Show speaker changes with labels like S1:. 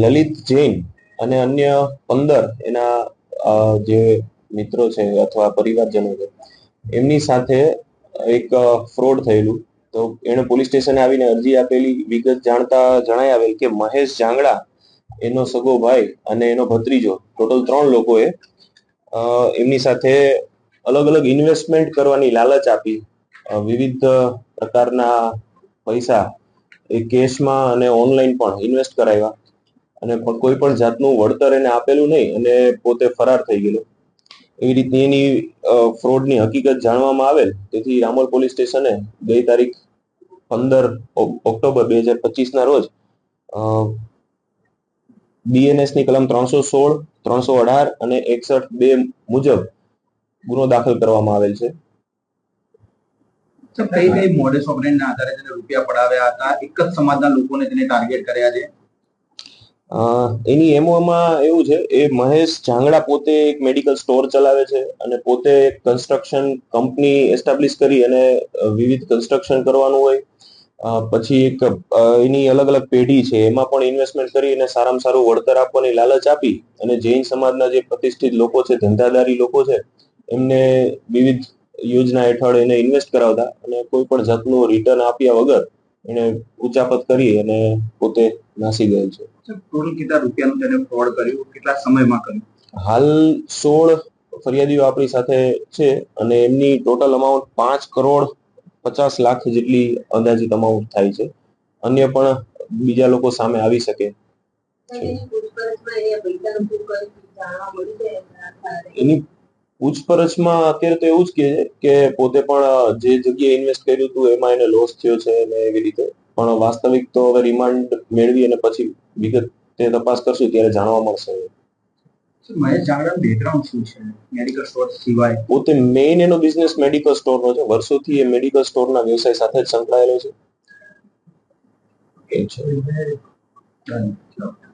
S1: લલિત જૈન અને અન્ય 15 એના જે મિત્રો છે અથવા પરિવારજનો છે એમની સાથે એક ફ્રોડ થયેલું. તો એણે પોલીસ સ્ટેશને આવીને અરજી આપેલી. વિગત જાણતા જણાઈ આવેલ કે મહેશ જાંગડા, એનો સગો ભાઈ અને એનો ભત્રીજો, ટોટલ 3 લોકોએ એમની સાથે અલગ અલગ ઇન્વેસ્ટમેન્ટ કરવાની લાલચ આપી. વિવિધ પ્રકારના પૈસા એ કેશમાં અને ઓનલાઈન પણ ઇન્વેસ્ટ કરાવ્યા અને કોઈ પણ જાતનું વળતર એને આપેલું નહીં અને પોતે ફરાર થઈ ગયેલો. એવી રીતની એની ફ્રોડની હકીકત જાણવામાં આવેલ. તેથી રામોલ પોલીસ સ્ટેશને ગઈ તારીખ 15 ઓક્ટોબર 2025 ના રોજ BNS ની કલમ 316, 318 અને 61(2) મુજબ ગુનો દાખલ કરવામાં આવેલ છે.
S2: કઈ કઈ મોડેસ ઓપરેન્ડના આધારે તેને રૂપિયા પડાવ્યા હતા? એક જ સમાજના લોકોને તેને ટાર્ગેટ કર્યા છે.
S1: એની એમઓમાં એવું છે, એ મહેશ જાંગડા પોતે એક મેડિકલ સ્ટોર ચલાવે છે અને પોતે કન્સ્ટ્રક્શન કંપની એસ્ટાબ્લિશ કરી અને વિવિધ કન્સ્ટ્રક્શન કરવાનું હોય. પછી એક એની અલગ અલગ પેઢી છે, એમાં પણ ઇન્વેસ્ટમેન્ટ કરી અને સારામાં સારું વળતર આપવાની લાલચ આપી અને જૈન સમાજના જે પ્રતિષ્ઠિત લોકો છે, ધંધાદારી લોકો છે, એમને વિવિધ યોજના હેઠળ એને ઇન્વેસ્ટ કરાવતા અને કોઈ પણ જાતનું રિટર્ન આપ્યા વગર એને ઉચાપત કરી અને પોતે નાસી ગયેલ છે.
S2: ટોટલ કેટલા રૂપિયાનું તેને ફ્રોડ કર્યું, કેટલા સમયમાં કર્યું?
S1: હાલ 16 ફરિયાદીઓ આપણી સાથે છે અને એમની ટોટલ અમાઉન્ટ 5,50,00,000 જેટલી અંદાજિત અમાઉન્ટ થાય છે. અન્ય પણ બીજા લોકો સામે આવી શકે છે. એની પૂછપરછમાં અત્યારે તો એવું જ કહે છે કે પોતે પણ જે જગ્યાએ ઇન્વેસ્ટ કર્યું હતું એમાં એને લોસ થયો છે અને એવી રીતે. પણ વાસ્તવિક તો હવે રિમાન્ડ મેળવી અને પછી વિગત તે તપાસ કરશું ત્યારે જાણવા મળશે.
S2: મહેશ જાંગડાનું બેકગ્રાઉન્ડ શું છે મેડિકલ સ્ટોર સિવાય?
S1: પોતે મેઇન એનો બિઝનેસ મેડિકલ સ્ટોરનો છે. વર્ષોથી એ મેડિકલ સ્ટોરના વ્યવસાય સાથે જ સંકળાયેલો છે.